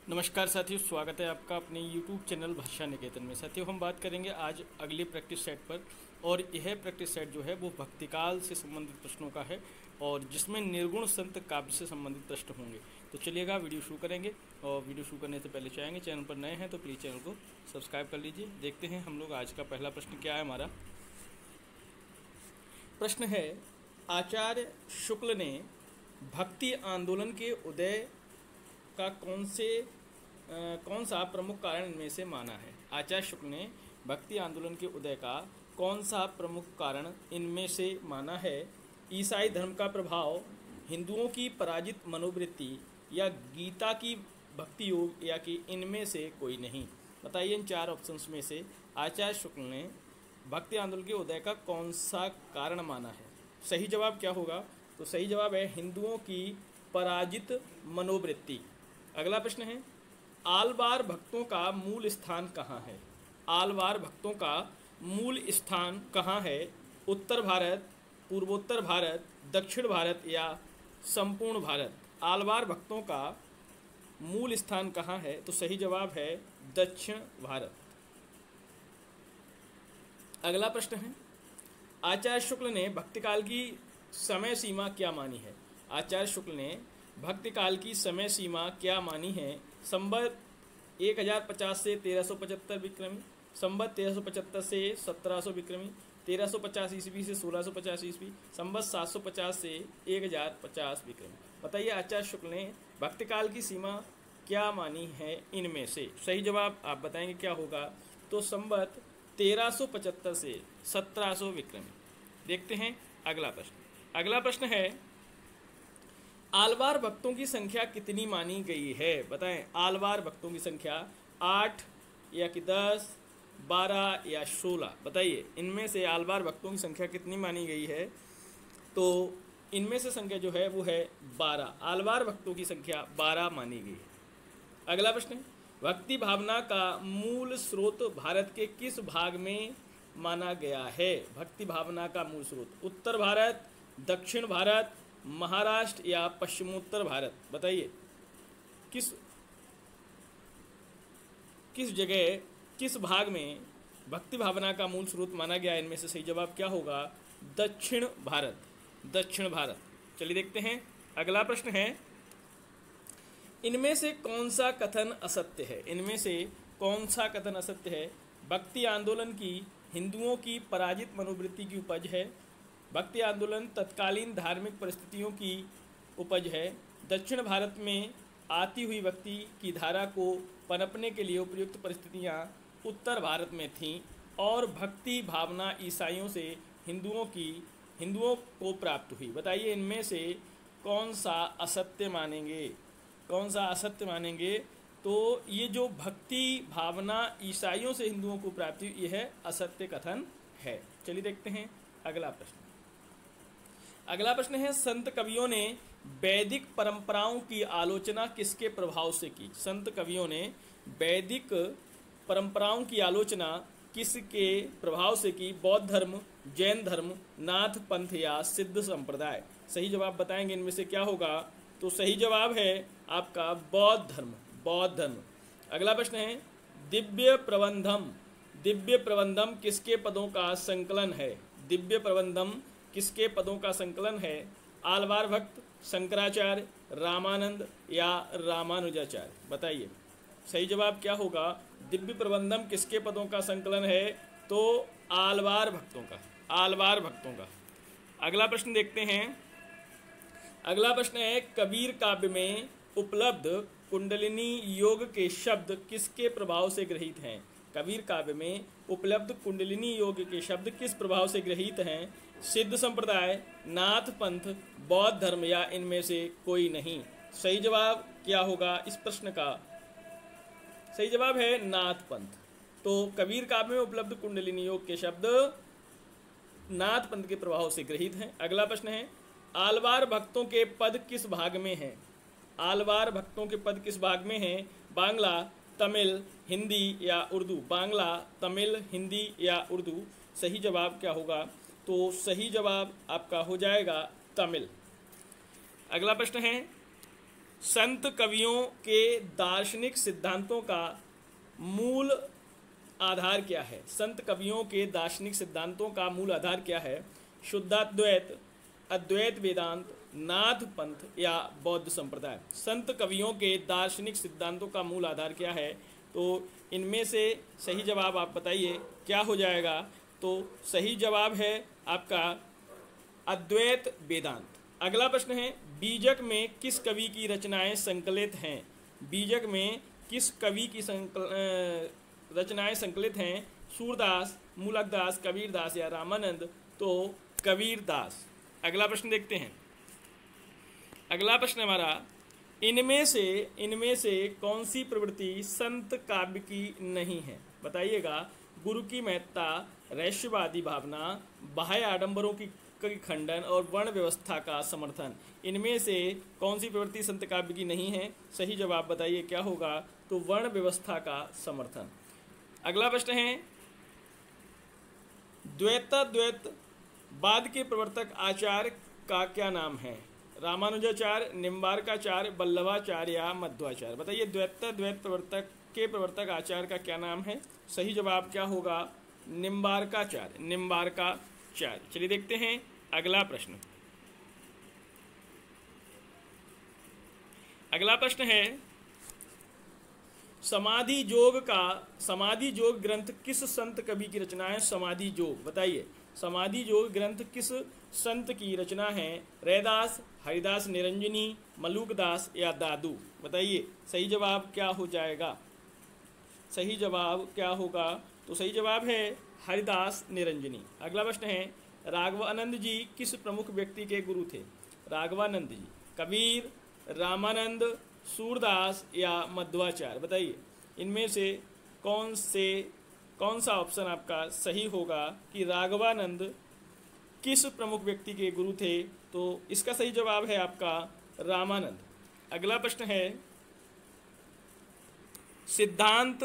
नमस्कार साथियों, स्वागत है आपका अपने YouTube चैनल भाषा निकेतन में। साथियों, हम बात करेंगे आज अगले प्रैक्टिस सेट पर। और यह प्रैक्टिस सेट जो है वो भक्तिकाल से संबंधित प्रश्नों का है और जिसमें निर्गुण संत काव्य से संबंधित प्रश्न होंगे। तो चलिएगा वीडियो शुरू करेंगे। और वीडियो शुरू करने से पहले चाहेंगे चैनल पर नए हैं तो प्लीज़ चैनल को सब्सक्राइब कर लीजिए। देखते हैं हम लोग आज का पहला प्रश्न क्या है हमारा। प्रश्न है, आचार्य शुक्ल ने भक्ति आंदोलन के उदय का कौन सा प्रमुख कारण इनमें से माना है। आचार्य शुक्ल ने भक्ति आंदोलन के उदय का कौन सा प्रमुख कारण इनमें से माना है। ईसाई धर्म का प्रभाव, हिंदुओं की पराजित मनोवृत्ति, या गीता की भक्ति योग, या कि इनमें से कोई नहीं। बताइए इन चार ऑप्शंस में से आचार्य शुक्ल ने भक्ति आंदोलन के उदय का कौन सा कारण माना है। सही जवाब क्या होगा? तो सही जवाब है हिंदुओं की पराजित मनोवृत्ति। अगला प्रश्न है, आलवार भक्तों का मूल स्थान कहाँ है। आलवार भक्तों का मूल स्थान कहाँ है? उत्तर भारत, पूर्वोत्तर भारत, दक्षिण भारत, या संपूर्ण भारत। आलवार भक्तों का मूल स्थान कहाँ है? तो सही जवाब है दक्षिण भारत। अगला प्रश्न है, आचार्य शुक्ल ने भक्तिकाल की समय सीमा क्या मानी है। आचार्य शुक्ल ने भक्तिकाल की समय सीमा क्या मानी है। संवत 1050 से 1375 विक्रमी, संवत 1375 से 1700 विक्रमी, 1350 ईस्वी से 1650 ईस्वी, संवत 750 से 1050 विक्रमी। बताइए आचार्य शुक्ल ने भक्तिकाल की सीमा क्या मानी है इनमें से। सही जवाब आप बताएंगे क्या होगा? तो संवत 1375 से 1700 विक्रमी। देखते हैं अगला प्रश्न। अगला प्रश्न है, आलवार भक्तों की संख्या कितनी मानी गई है। बताएं आलवार भक्तों की संख्या 8 या कि 10, 12 या 16। बताइए इनमें से आलवार भक्तों की संख्या कितनी मानी गई है। तो इनमें से संख्या जो है वो है 12। आलवार भक्तों की संख्या 12 मानी गई है। अगला प्रश्न, भक्ति भावना का मूल स्रोत भारत के किस भाग में माना गया है। भक्ति भावना का मूल स्रोत उत्तर भारत, दक्षिण भारत, महाराष्ट्र, या पश्चिमोत्तर भारत। बताइए किस जगह, किस भाग में भक्ति भावना का मूल स्रोत माना गया। इनमें से सही जवाब क्या होगा? दक्षिण भारत, दक्षिण भारत। चलिए देखते हैं अगला प्रश्न है, इनमें से कौन सा कथन असत्य है। इनमें से कौन सा कथन असत्य है। भक्ति आंदोलन की हिंदुओं की पराजित मनोवृत्ति की उपज है। भक्ति आंदोलन तत्कालीन धार्मिक परिस्थितियों की उपज है। दक्षिण भारत में आती हुई भक्ति की धारा को पनपने के लिए उपयुक्त परिस्थितियां उत्तर भारत में थीं और भक्ति भावना ईसाइयों से हिंदुओं को प्राप्त हुई। बताइए इनमें से कौन सा असत्य मानेंगे। कौन सा असत्य मानेंगे? तो ये जो भक्ति भावना ईसाइयों से हिंदुओं को प्राप्त हुई, यह असत्य कथन है। चलिए देखते हैं अगला प्रश्न। अगला प्रश्न है, संत कवियों ने वैदिक परंपराओं की आलोचना किसके प्रभाव से की। संत कवियों ने वैदिक परंपराओं की आलोचना किसके प्रभाव से की। बौद्ध धर्म, जैन धर्म, नाथ पंथ, या सिद्ध संप्रदाय। सही जवाब बताएंगे इनमें से क्या होगा? तो सही जवाब है आपका बौद्ध धर्म, बौद्ध धर्म। अगला प्रश्न है, दिव्य प्रबंधम, दिव्य प्रबंधम किसके पदों का संकलन है। दिव्य प्रबंधम किसके पदों का संकलन है। आलवार भक्त, शंकराचार्य, रामानंद, या रामानुजाचार्य। बताइए सही जवाब क्या होगा? दिव्य प्रबंधम किसके पदों का संकलन है। तो आलवार भक्तों का, आलवार भक्तों का। अगला प्रश्न देखते हैं। अगला प्रश्न है, कबीर काव्य में उपलब्ध कुंडलिनी योग के शब्द किसके प्रभाव से ग्रहित हैं। कबीर काव्य में उपलब्ध कुंडलिनी योग के शब्द किस प्रभाव से ग्रहित हैं। सिद्ध संप्रदाय, नाथ पंथ, बौद्ध धर्म, या इनमें से कोई नहीं। सही जवाब क्या होगा इस प्रश्न का? सही जवाब है नाथ पंथ। तो कबीर काव्य में उपलब्ध कुंडलिनी योग के शब्द नाथ पंथ के प्रभाव से ग्रहित हैं। अगला प्रश्न है, आलवार भक्तों के पद किस भाग में हैं। आलवार भक्तों के पद किस भाग में हैं। बांग्ला, तमिल, हिंदी, या उर्दू। बांग्ला, तमिल, हिंदी, या उर्दू। सही जवाब क्या होगा? तो सही जवाब आपका हो जाएगा तमिल। अगला प्रश्न है, संत कवियों के दार्शनिक सिद्धांतों का मूल आधार क्या है? संत कवियों के दार्शनिक सिद्धांतों का मूल आधार क्या है? शुद्धाद्वैत, अद्वैत वेदांत, नाथ पंथ या बौद्ध संप्रदाय। संत कवियों के दार्शनिक सिद्धांतों का मूल आधार क्या है? तो इनमें से सही जवाब आप बताइए क्या हो जाएगा? तो सही जवाब है आपका अद्वैत वेदांत। अगला प्रश्न है, बीजक में किस कवि की रचनाएं संकलित हैं? बीजक में किस कवि की रचनाएं संकलित हैं? सूरदास, मूलकदास, कबीरदास या रामानंद? तो कबीरदास। अगला प्रश्न देखते हैं। अगला प्रश्न हमारा, इनमें से कौन सी प्रवृत्ति संत काव्य की नहीं है? बताइएगा। गुरु की महत्ता, रहस्यवादी भावना, बाह्य आडंबरों की खंडन और वर्ण व्यवस्था का समर्थन। इनमें से कौन सी प्रवृत्ति संत काव्य की नहीं है? सही जवाब बताइए क्या होगा? तो वर्ण व्यवस्था का समर्थन। अगला प्रश्न है, द्वैताद्वैत बाद के प्रवर्तक आचार्य का क्या नाम है? रामानुजाचार्य, निम्बार्काचार्य, वल्लभाचार्य या मध्वाचार्य? बताइए द्वैताद्वैत प्रवर्तक आचार्य का क्या नाम है? सही जवाब क्या होगा? निम्बार्काचार्य, निम्बार्काचार्य। चलिए देखते हैं अगला प्रश्न। अगला प्रश्न है, समाधि जोग ग्रंथ किस संत कवि की रचना है? समाधि जोग, बताइए समाधि जोग ग्रंथ किस संत की रचना है? रैदास, हरिदास निरंजनी, मलूकदास या दादू? बताइए सही जवाब क्या हो जाएगा? सही जवाब क्या होगा? तो सही जवाब है हरिदास निरंजनी। अगला प्रश्न है, राघवानंद जी किस प्रमुख व्यक्ति के गुरु थे? राघवानंद जी, कबीर, रामानंद, सूरदास या मध्वाचार्य? बताइए इनमें से कौन सा ऑप्शन आपका सही होगा कि राघवानंद किस प्रमुख व्यक्ति के गुरु थे? तो इसका सही जवाब है आपका रामानंद। अगला प्रश्न है, सिद्धांत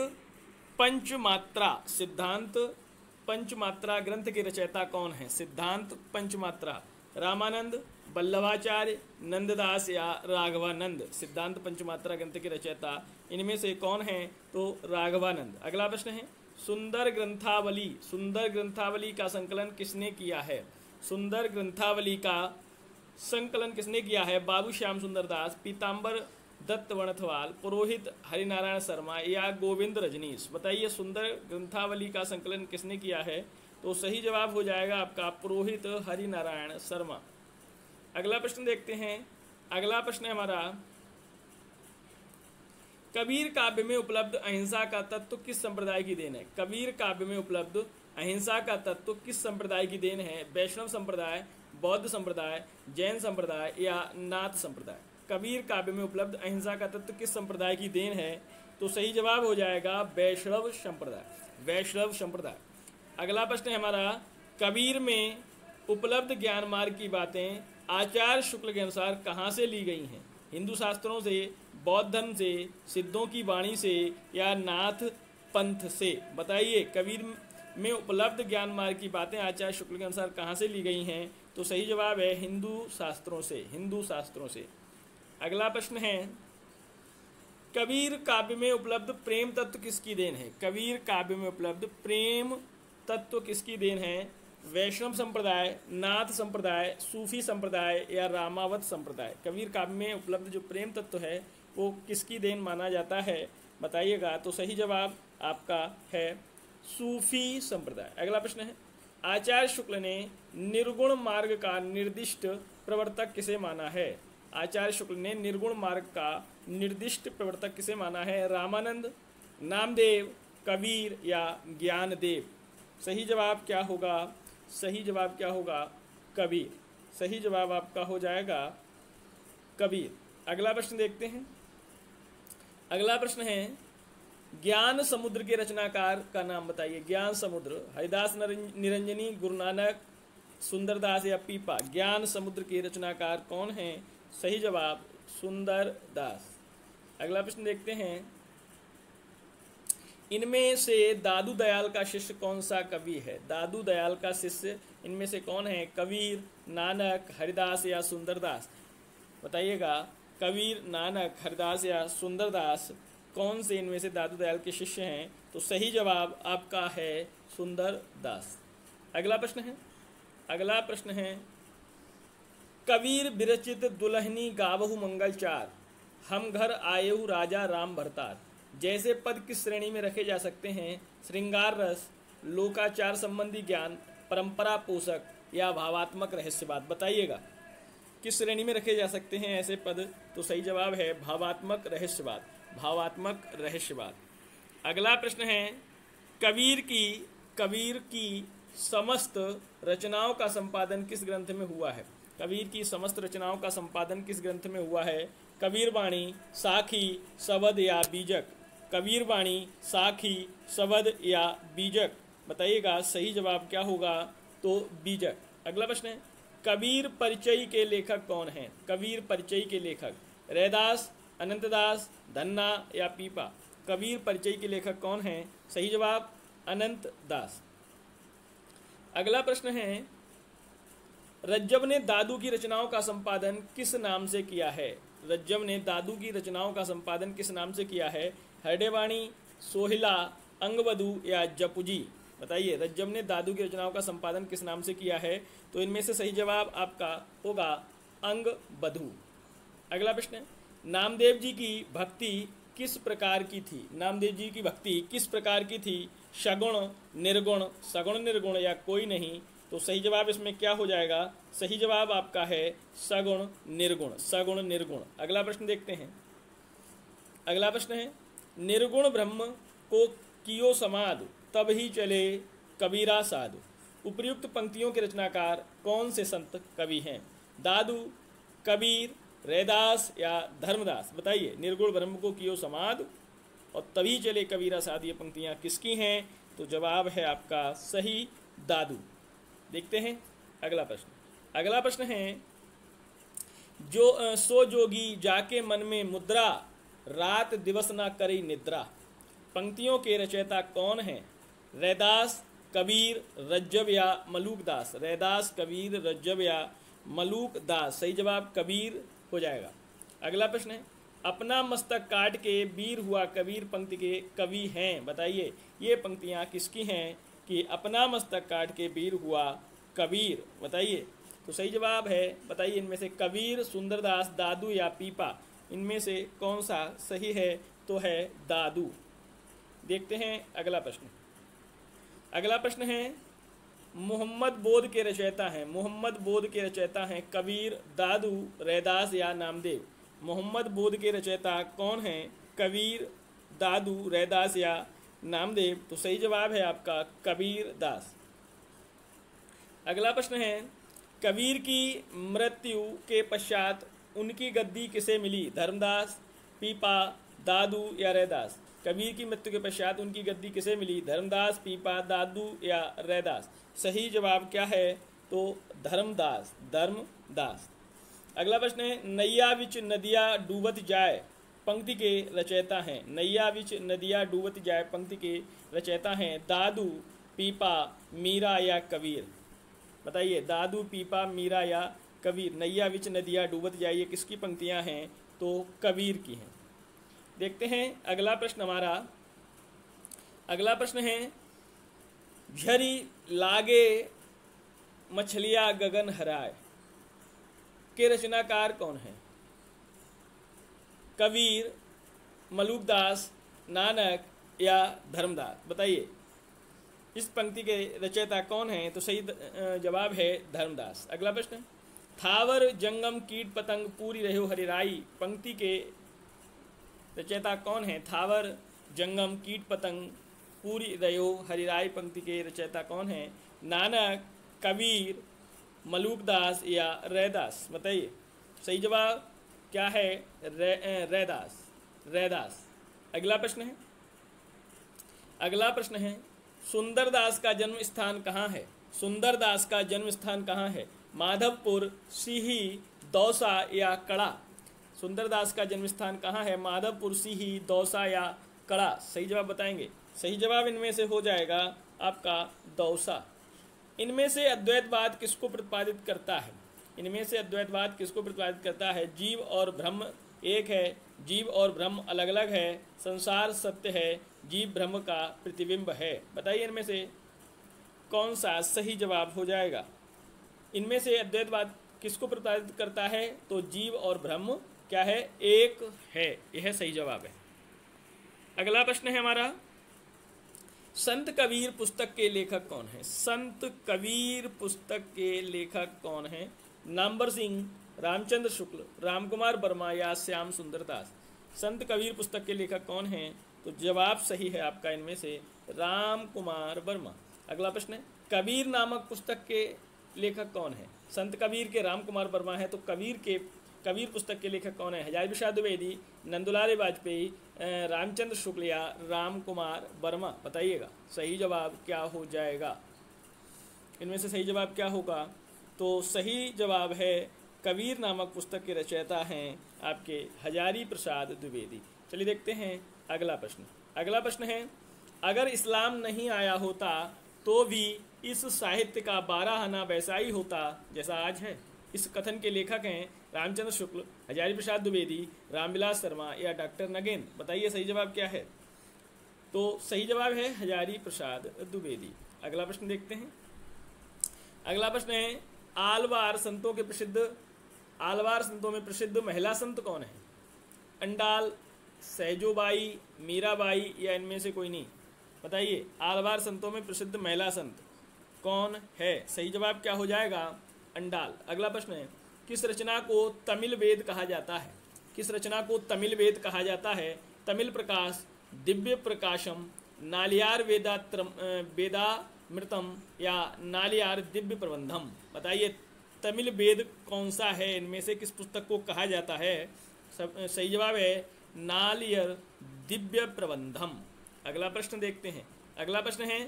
पंचमात्रा ग्रंथ के रचयिता कौन है? सिद्धांत पंचमात्रा, रामानंद, वल्लभाचार्य, नंददास या राघवानंद? सिद्धांत पंचमात्रा ग्रंथ के रचयिता इनमें से कौन है? तो राघवानंद। अगला प्रश्न है, सुंदर ग्रंथावली का संकलन किसने किया है? सुंदर ग्रंथावली का संकलन किसने किया है? बाबू श्याम सुंदर दास, पीताम्बर दत्त वणथवाल, पुरोहित हरिनारायण शर्मा या गोविंद रजनीश? बताइए सुंदर ग्रंथावली का संकलन किसने किया है? तो सही जवाब हो जाएगा आपका पुरोहित हरिनारायण शर्मा। अगला प्रश्न देखते हैं। अगला प्रश्न है हमारा, कबीर काव्य में उपलब्ध अहिंसा का तत्व किस संप्रदाय की देन है? कबीर काव्य में उपलब्ध अहिंसा का तत्व किस संप्रदाय की देन है? वैष्णव संप्रदाय, बौद्ध संप्रदाय, जैन संप्रदाय या नाथ संप्रदाय? कबीर काव्य में उपलब्ध अहिंसा का तत्व किस संप्रदाय की देन है? तो सही जवाब हो जाएगा वैष्णव संप्रदाय। अगला प्रश्न है हमारा, कबीर में उपलब्ध ज्ञान मार्ग की बातें आचार्य शुक्ल के अनुसार कहाँ से ली गई हैं? हिंदू शास्त्रों से, बौद्ध धर्म से, सिद्धों की वाणी से या नाथ पंथ से? बताइए कबीर में उपलब्ध ज्ञान मार्ग की बातें आचार्य शुक्ल के अनुसार कहाँ से ली गई हैं? तो सही जवाब है हिंदू शास्त्रों से। अगला प्रश्न है, कबीर काव्य में उपलब्ध प्रेम तत्व किसकी देन है? कबीर काव्य में उपलब्ध प्रेम तत्व किसकी देन है? वैष्णव संप्रदाय, नाथ संप्रदाय, सूफी संप्रदाय या रामावत संप्रदाय? कबीर काव्य में उपलब्ध जो प्रेम तत्व है वो किसकी देन माना जाता है? बताइएगा। तो सही जवाब आपका है सूफी संप्रदाय। अगला प्रश्न है, आचार्य शुक्ल ने निर्गुण मार्ग का निर्दिष्ट प्रवर्तक किसे माना है? आचार्य शुक्ल ने निर्गुण मार्ग का निर्दिष्ट प्रवर्तक किसे माना है? रामानंद, नामदेव, कबीर या ज्ञानदेव? सही जवाब क्या होगा? सही जवाब क्या होगा? कबीर। सही जवाब आपका हो जाएगा कबीर। अगला प्रश्न देखते हैं। अगला प्रश्न है, ज्ञान समुद्र के रचनाकार का नाम बताइए। ज्ञान समुद्र, हरिदास निरंजनी, गुरु नानक, सुंदरदास या पीपा? ज्ञान समुद्र के रचनाकार कौन है? सही जवाब सुंदरदास। अगला प्रश्न देखते हैं, इनमें से दादू दयाल का शिष्य कौन सा कवि है? दादू दयाल का शिष्य इनमें से कौन है? कबीर, नानक, हरिदास या सुंदरदास? बताइएगा। कबीर, नानक, हरिदास या सुंदरदास कौन से इनमें से दादू दयाल के शिष्य हैं? तो सही जवाब आपका है सुंदरदास। अगला प्रश्न है कबीर विरचित दुल्हनी गावहु मंगल चार, हम घर आएहु राजा राम भरतार, जैसे पद किस श्रेणी में रखे जा सकते हैं? श्रृंगार रस, लोकाचार संबंधी ज्ञान, परंपरा पोषक या भावात्मक रहस्यवाद। बताइएगा किस श्रेणी में रखे जा सकते हैं ऐसे पद? तो सही जवाब है भावात्मक रहस्यवाद, भावात्मक रहस्यवाद। अगला प्रश्न है कबीर की समस्त रचनाओं का संपादन किस ग्रंथ में हुआ है? कबीर की समस्त रचनाओं का संपादन किस ग्रंथ में हुआ है? कबीर वाणी, साखी, शबद या बीजक। कबीर वाणी, साखी, शबद या बीजक। बताइएगा सही जवाब क्या होगा? तो बीजक। अगला प्रश्न है कबीर परिचय के लेखक कौन हैं? कबीर परिचय के लेखक रैदास, अनंतदास, धन्ना या पीपा। कबीर परिचय के लेखक कौन हैं? सही जवाब अनंतदास। अगला प्रश्न है रज्जब ने दादू की रचनाओं का संपादन किस नाम से किया है? रज्जब ने दादू की रचनाओं का संपादन किस नाम से किया है? हरडेवाणी, सोहिला, अंगबधू या जपुजी। बताइए रज्जब ने दादू की रचनाओं का संपादन किस नाम से किया है? तो इनमें से सही जवाब आपका होगा अंगबधू। अगला प्रश्न है नामदेव जी की भक्ति किस प्रकार की थी? नामदेव जी की भक्ति किस प्रकार की थी? सगुण, निर्गुण, सगुण निर्गुण या कोई नहीं। तो सही जवाब इसमें क्या हो जाएगा? सही जवाब आपका है सगुण निर्गुण, सगुण निर्गुण। अगला प्रश्न देखते हैं। अगला प्रश्न है निर्गुण ब्रह्म को कियो समाद, तब ही चले कबीरा साधु। उपर्युक्त पंक्तियों के रचनाकार कौन से संत कवि हैं? दादू, कबीर, रैदास या धर्मदास। बताइए निर्गुण ब्रह्म को कियो समाद और तभी चले कबीरा साधु, ये पंक्तियां किसकी हैं? तो जवाब है आपका सही दादू। देखते हैं अगला प्रश्न। अगला प्रश्न है सो जोगी जाके मन में मुद्रा, रात दिवस ना करी निद्रा। पंक्तियों के रचयिता कौन हैं? रैदास, कबीर, रज्जब या मलूकदास। रैदास, कबीर, रज्जब या मलूकदास। सही जवाब कबीर हो जाएगा। अगला प्रश्न है अपना मस्तक काट के वीर हुआ कबीर पंक्ति के कवि हैं। बताइए ये पंक्तियां किसकी हैं कि अपना मस्तक काट के वीर हुआ कबीर? बताइए तो सही जवाब है, बताइए इनमें से कबीर, सुंदरदास, दादू या पीपा, इनमें से कौन सा सही है? तो है दादू। देखते हैं अगला प्रश्न। अगला प्रश्न है मोहम्मद बोध के रचयिता हैं। मोहम्मद बोध के रचयिता हैं कबीर, दादू, रैदास या नामदेव। मोहम्मद बोध के रचयिता कौन हैं? कबीर, दादू, रैदास या नामदेव। तो सही जवाब है आपका कबीर दास। अगला प्रश्न है कबीर की मृत्यु के पश्चात उनकी गद्दी किसे मिली? धर्मदास, पीपा, दादू या रैदास। कबीर की मृत्यु के पश्चात उनकी गद्दी किसे मिली? धर्मदास, पीपा, दादू या रैदास। सही जवाब क्या है? तो धर्मदास, धर्मदास। अगला प्रश्न है नैया विच नदिया डूबत जाए पंक्ति के रचयिता हैं। नैया विच नदिया डूबत जाए पंक्ति के रचयिता हैं दादू, पीपा, मीरा या कबीर। बताइए दादू, पीपा, मीरा या कबीर। नैया विच नदिया डूबत जाए ये किसकी पंक्तियां हैं? तो कबीर की हैं। देखते हैं अगला प्रश्न हमारा। अगला प्रश्न है झरी लागे मछलिया गगन हराए के रचनाकार कौन है? कबीर, मलूकदास, नानक या धर्मदास। बताइए इस पंक्ति के रचयिता कौन हैं? तो सही जवाब है धर्मदास। अगला प्रश्न थावर जंगम कीट पतंग पूरी रहो हरिराई पंक्ति के रचयिता कौन हैं? थावर जंगम कीट पतंग पूरी रहो हरिराई पंक्ति के रचयिता कौन हैं? नानक, कबीर, मलूकदास या रैदास। बताइए सही जवाब क्या है? रैदास, रैदास। अगला प्रश्न है। अगला प्रश्न है सुंदरदास का जन्म स्थान कहाँ है? सुंदरदास का जन्म स्थान कहाँ है? माधवपुर, सीही, दौसा या कड़ा। सुंदरदास का जन्म स्थान कहाँ है? माधवपुर, सीही, दौसा या कड़ा। सही जवाब बताएंगे। सही जवाब इनमें से हो जाएगा आपका दौसा। इनमें से अद्वैतवाद किसको प्रतिपादित करता है? इनमें से अद्वैतवाद किसको प्रतिपादित करता है? जीव और ब्रह्म एक है, जीव और ब्रह्म अलग अलग है, संसार सत्य है, जीव ब्रह्म का प्रतिबिंब है। बताइए इनमें से कौन सा सही जवाब हो जाएगा। इनमें से अद्वैतवाद किसको प्रतिपादित करता है, तो जीव और ब्रह्म क्या है, एक है, यह सही जवाब है। अगला प्रश्न है हमारा, संत कबीर पुस्तक के लेखक कौन है। संत कबीर पुस्तक के लेखक कौन है, नामवर सिंह, रामचंद्र शुक्ल, रामकुमार वर्मा या श्याम सुंदर दास। संत कबीर पुस्तक के लेखक कौन हैं, तो जवाब सही है आपका इनमें से रामकुमार वर्मा। अगला प्रश्न है, कबीर नामक पुस्तक के लेखक कौन है। संत कबीर के रामकुमार वर्मा है, तो कबीर पुस्तक के लेखक कौन है, हजारी प्रसाद द्विवेदी, नंदुलाल वाजपेयी, रामचंद्र शुक्ल या रामकुमार वर्मा। बताइएगा सही जवाब क्या हो जाएगा, इनमें से सही जवाब क्या होगा। तो सही जवाब है कबीर नामक पुस्तक के रचयिता हैं आपके हजारी प्रसाद द्विवेदी। चलिए देखते हैं अगला प्रश्न। अगला प्रश्न है, अगर इस्लाम नहीं आया होता तो भी इस साहित्य का 12 आना वैसा ही होता जैसा आज है। इस कथन के लेखक हैं रामचंद्र शुक्ल, हजारी प्रसाद द्विवेदी, रामविलास शर्मा या डॉक्टर नगेन। बताइए सही जवाब क्या है। तो सही जवाब है हजारी प्रसाद द्विवेदी। अगला प्रश्न देखते हैं। अगला प्रश्न है, आलवार संतों में प्रसिद्ध महिला संत कौन है। अंडाल, सहजोबाई, मीराबाई या इनमें से कोई नहीं। बताइए आलवार संतों में प्रसिद्ध महिला संत कौन है। सही जवाब क्या हो जाएगा, अंडाल। अगला प्रश्न है, किस रचना को तमिल वेद कहा जाता है। किस रचना को तमिल वेद कहा जाता है। तमिल प्रकाश, दिव्य प्रकाशम, नालियार वेदामृतम या नालियार दिव्य प्रबंधम। बताइए तमिल वेद कौन सा है, इनमें से किस पुस्तक को कहा जाता है। सही जवाब है नालियर दिव्य प्रबंधम। अगला प्रश्न देखते हैं। अगला प्रश्न है,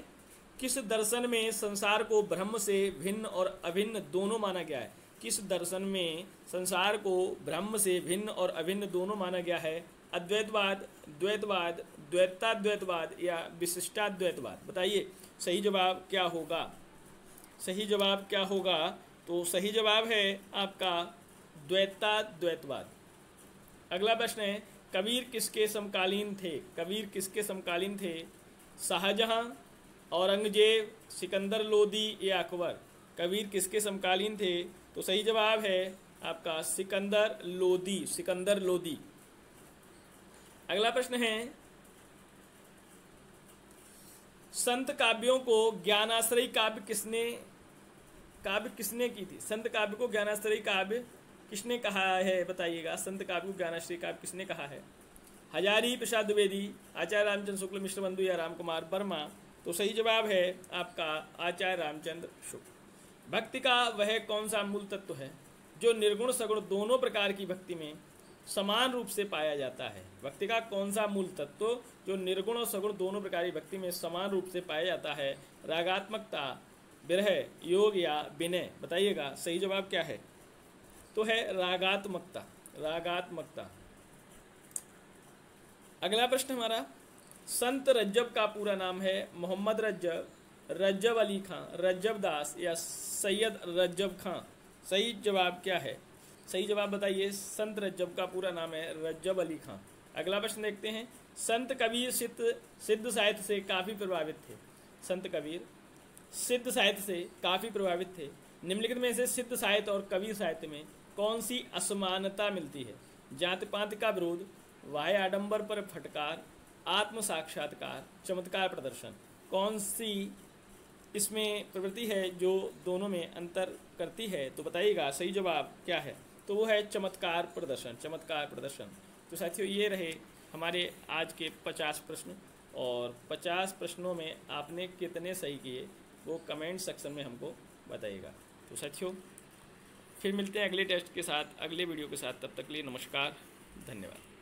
किस दर्शन में संसार को ब्रह्म से भिन्न और अभिन्न दोनों माना गया है। किस दर्शन में संसार को ब्रह्म से भिन्न और अभिन्न दोनों माना गया है। अद्वैतवाद, द्वैतवाद, द्वैताद्वैतवाद या विशिष्टाद्वैतवाद। बताइए सही जवाब क्या होगा। सही जवाब क्या होगा, तो सही जवाब है आपका द्वैताद्वैतवाद। अगला प्रश्न है, कबीर किसके समकालीन थे। कबीर किसके समकालीन थे। शाहजहां, औरंगजेब, सिकंदर लोदी या अकबर। कबीर किसके समकालीन थे, तो सही जवाब है आपका सिकंदर लोदी। सिकंदर लोदी। अगला प्रश्न है, संत काव्यों को ज्ञानाश्रयी काव्य किसने की थी। संत काव्य को ज्ञानाश्रयी काव्य किसने कहा है। बताइएगा संत काव्य को ज्ञानाश्रयी काव्य किसने कहा है। हजारी प्रसाद द्विवेदी, आचार्य रामचंद्र शुक्ल मिश्र बंधु या रामकुमार वर्मा। तो सही जवाब है आपका आचार्य रामचंद्र शुक्ल। भक्ति का वह कौन सा मूल तत्व है जो निर्गुण सगुण दोनों प्रकार की भक्ति में समान रूप से पाया जाता है। भक्ति का कौन सा मूल तत्व जो निर्गुण और सगुण दोनों प्रकार की भक्ति में समान रूप से पाया जाता है। रागात्मकता, विरह, योग या विनय। बताइएगा सही जवाब क्या है, तो है रागात्मकता। रागात्मकता। अगला प्रश्न हमारा, संत रज्जब का पूरा नाम है मोहम्मद रज्जब, रज्जब अली खां, रज्जब दास या सैयद रज्जब खां। सही जवाब क्या है। सही जवाब बताइए। संत रज्जब का पूरा नाम है रज्जब अली खां। अगला प्रश्न देखते हैं। संत कबीर सिद्ध साहित्य से काफ़ी प्रभावित थे। संत कबीर सिद्ध साहित्य से काफ़ी प्रभावित थे। निम्नलिखित में से सिद्ध साहित्य और कबीर साहित्य में कौन सी असमानता मिलती है। जाति पाति का विरोध, वाह्य आडंबर पर फटकार, आत्म साक्षात्कार, चमत्कार प्रदर्शन। कौन सी इसमें प्रवृत्ति है जो दोनों में अंतर करती है, तो बताइएगा सही जवाब क्या है। तो वो है चमत्कार प्रदर्शन। चमत्कार प्रदर्शन। तो साथियों ये रहे हमारे आज के 50 प्रश्न, और 50 प्रश्नों में आपने कितने सही किए वो कमेंट सेक्शन में हमको बताइएगा। तो साथियों फिर मिलते हैं अगले टेस्ट के साथ, अगले वीडियो के साथ। तब तक के लिए नमस्कार, धन्यवाद।